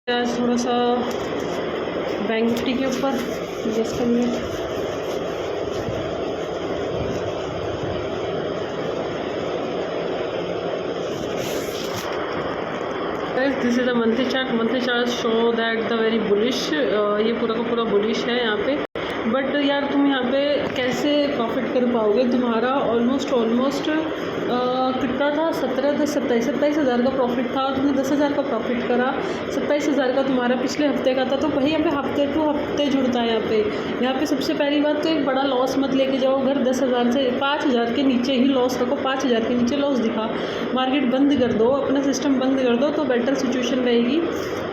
आज थोड़ा सा बैंक निफ्टी के ऊपर 10 minute this is the monthly chart show that the very bullish, ये पूरा का पूरा बुलिश है यहाँ पे। बट यार तुम यहाँ पे कैसे प्रॉफिट कर पाओगे? तुम्हारा ऑलमोस्ट कितना था, 27 हज़ार का प्रॉफिट था, तुमने 10,000 का प्रॉफिट करा। 27 हज़ार का तुम्हारा पिछले हफ्ते का था, तो वही यहाँ पे हफ्ते टू हफ्ते जुड़ता है। यहाँ पे सबसे पहली बात तो एक बड़ा लॉस मत लेके जाओ। अगर 10,000 से 5,000 के नीचे ही लॉस रखो, 5,000 के नीचे लॉस दिखा, मार्केट बंद कर दो, अपना सिस्टम बंद कर दो, तो बेटर सिचुएशन रहेगी।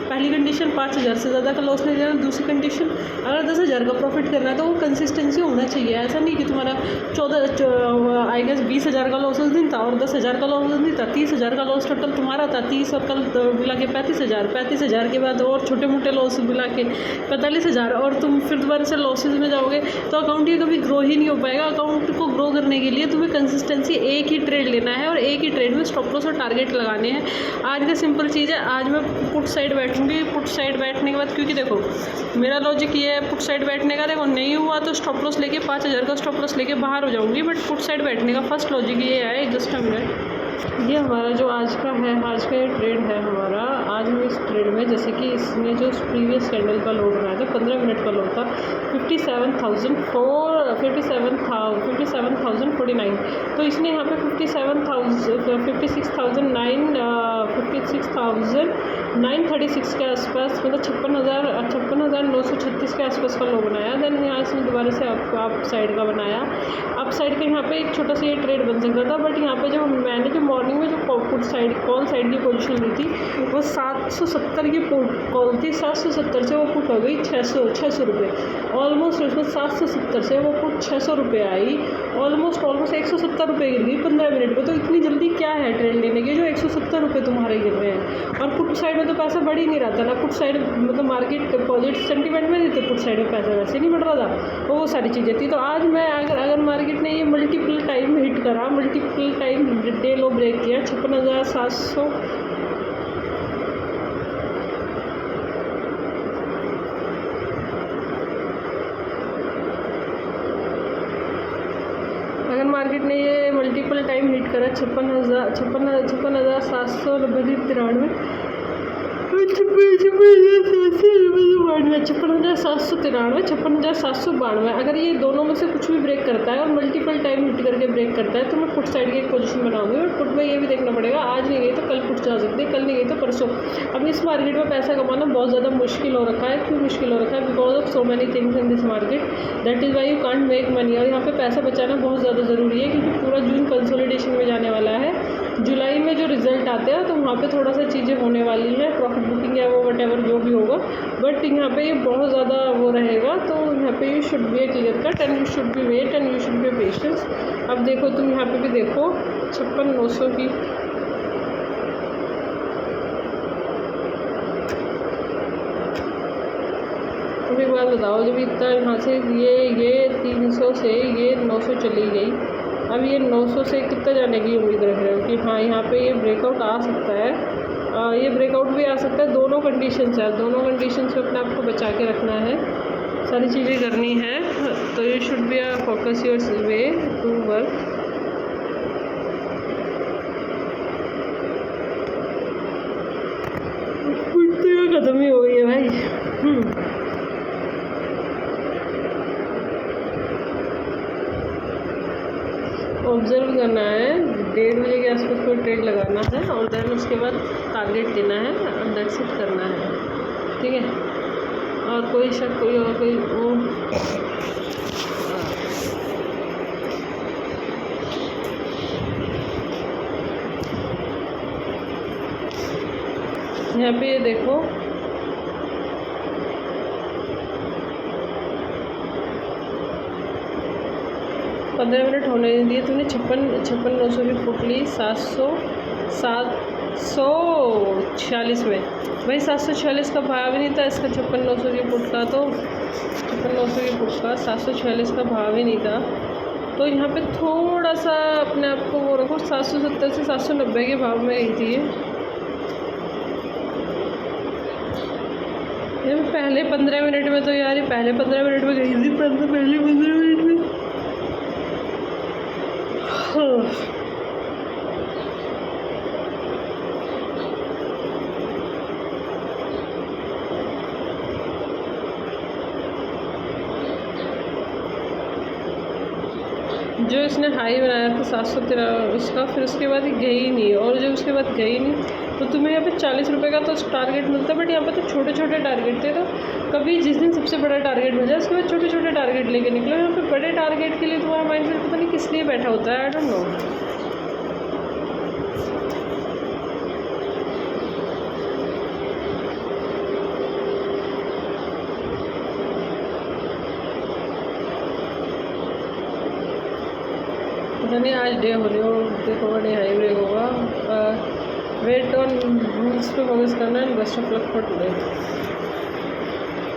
पहली कंडीशन 5,000 से ज़्यादा का लॉस नहीं लेना। दूसरी कंडीशन, अगर 10,000 का प्रॉफिट करना है तो वो कंसिस्टेंसी होना चाहिए। ऐसा नहीं कि तुम्हारा 20,000 का लॉस उस दिन था और 10,000 का लॉस उस दिन था। 30,000 का लॉस टोटल तुम्हारा था, 30 और कल मिला के 35,000 के बाद और छोटे मोटे लॉस मिला के 45,000, और तुम फिर दोबारा से लॉसेज में जाओगे तो अकाउंट ये कभी ग्रो ही नहीं हो पाएगा। अकाउंट को ग्रो करने के लिए तुम्हें कंसिस्टेंसी एक ही ट्रेड लेना है और एक ही ट्रेड में स्टॉप लॉस और टारगेट लगाने हैं। आज का सिंपल चीज़ है, आज मैं पुट साइड बैठूंगी। पुट साइड बैठने के बाद, क्योंकि देखो मेरा लॉजिक ये है पुट साइड बैठने का, देखो नहीं हुआ तो स्टॉप लॉस लेके 5,000 का स्टॉप लॉस लेके बाहर हो जाऊंगी। बट पुट साइड बैठने का फर्स्ट लॉजिक ये है, जस्ट अ मिनट, ये हमारा जो आज का ये ट्रेड है हमारा। आज हम इस ट्रेड में, जैसे कि इसने जो प्रीवियस कैंडल का लो बनाया था, 15 मिनट का लो था 57,049, तो इसने यहाँ पे 56,936 के आसपास, मतलब 56,936 के आसपास का लो बनाया। देन यहाँ इसने दोबारा से अप साइड का बनाया। अप साइड का यहाँ पे एक छोटा सा ये ट्रेड बन सकता था, बट यहाँ पे जो मैंने जो मॉर्निंग में जो पुट साइड कॉल साइड की पोजीशन ली थी वो 770 की कॉल थी। 770 से वो पुट हो गई 600 रुपये। ऑलमोस्ट उसमें 770 से वो पुट 600 रुपये आई। ऑलमोस्ट 170 रुपये गिर गई 15 मिनट में। तो इतनी जल्दी क्या है ट्रेड लेने की जो 170 रुपये तुम्हारे गिर रहे हैं? और पुट साइड में तो पैसा बढ़ ही नहीं रहा था ना। पुट साइड मतलब मार्केट पॉजिटिव सेंटीमेंट में थी, तो पुट साइड में पैसा वैसे नहीं बढ़ रहा था, वो सारी चीज़ें थी। तो आज मैं अगर मार्केट ने ये मल्टीपल टाइम हिट करा, multiple time day low break किया 56,700, अगर मार्केट ने ये मल्टीपल टाइम हिट करा 56,793, 56,792, अगर ये दोनों में से कुछ भी ब्रेक करता है और मल्टीपल टाइम हिट करके ब्रेक करता है तो मैं पुट साइड की एक पोजीशन बनाऊंगी। और पुट में ये भी देखना पड़ेगा, आज नहीं गई तो कल पुट जा सकती है, कल नहीं गई तो परसों। अब इस मार्केट में पैसा कमाना बहुत ज़्यादा मुश्किल हो रखा है। क्यों मुश्किल हो रखा है? Because of so many things in this market, that is why you can't make money. और यहाँ पे पैसा बचाना बहुत ज़्यादा ज़रूरी है, क्योंकि पूरा जून कंसोलिडेशन में जाने वाला है। जुलाई में जो रिजल्ट आते हैं तो वहाँ पे थोड़ा सा चीज़ें होने वाली हैं, प्रॉफिट बुकिंग है वो वटेवर जो भी होगा, बट यहाँ पे ये बहुत ज़्यादा वो रहेगा। तो यहाँ पे you should be a clear cut and you should be wait and you should be patience. अब देखो तुम यहाँ पे भी देखो 56,900 की, अब एक बात बताओ, जब इतना यहाँ से ये 300 से ये 900 चली गई, अब ये 900 से कितना जाने की उम्मीद रख रहे हो कि हाँ यहाँ पे ये ब्रेकआउट आ सकता है? ये ब्रेकआउट भी आ सकता है। दोनों कंडीशंस है, दोनों कंडीशंस में अपने आप को बचा के रखना है, सारी चीज़ें करनी है। तो you should be focus your way to work. खत्म ही हो गई है भाई। ऑब्जर्व करना है, 1:30 बजे के आसपास कोई ट्रेड लगाना है और देन उसके बाद टारगेट देना है और दैट्स इट करना है, ठीक है? और कोई शक कोई और कोई वो यहाँ पे ये देखो 15 मिनट होने दिए, तुमने 56,900 की पुट ली 746 में। भाई 746 का भाव ही नहीं था इसका, 56,900 की पुट का, तो 56,900 की पुट का 746 का भाव ही नहीं था। तो यहाँ पे थोड़ा सा अपने आप को वो रखो, 770 से 790 के भाव में गई थी ये। ये पहले 15 मिनट में तो यार, ये पहले 15 मिनट में गई थी, पहले 15 मिनट में। हाँ। जो इसने हाई बनाया था 713 उसका, फिर उसके बाद ही गई नहीं, और जो उसके बाद गई नहीं, तो तुम्हें यहाँ पे 40 रुपये का तो टारगेट मिलता है, बट यहाँ पे तो छोटे छोटे टारगेट थे। तो कभी जिस दिन सबसे बड़ा टारगेट मिल जाए उसके बाद छोटे छोटे टारगेट लेके निकलो। यहाँ पे बड़े टारगेट के लिए तुम्हारा माइंड सेट पता नहीं किस लिए बैठा होता है, आई डोंट नो। पता नहीं आज डे हो रही हो, देखो डे हाई ब्रेक होगा। वेट ऑन रूल्स पे फोकस करना and best of luck for today.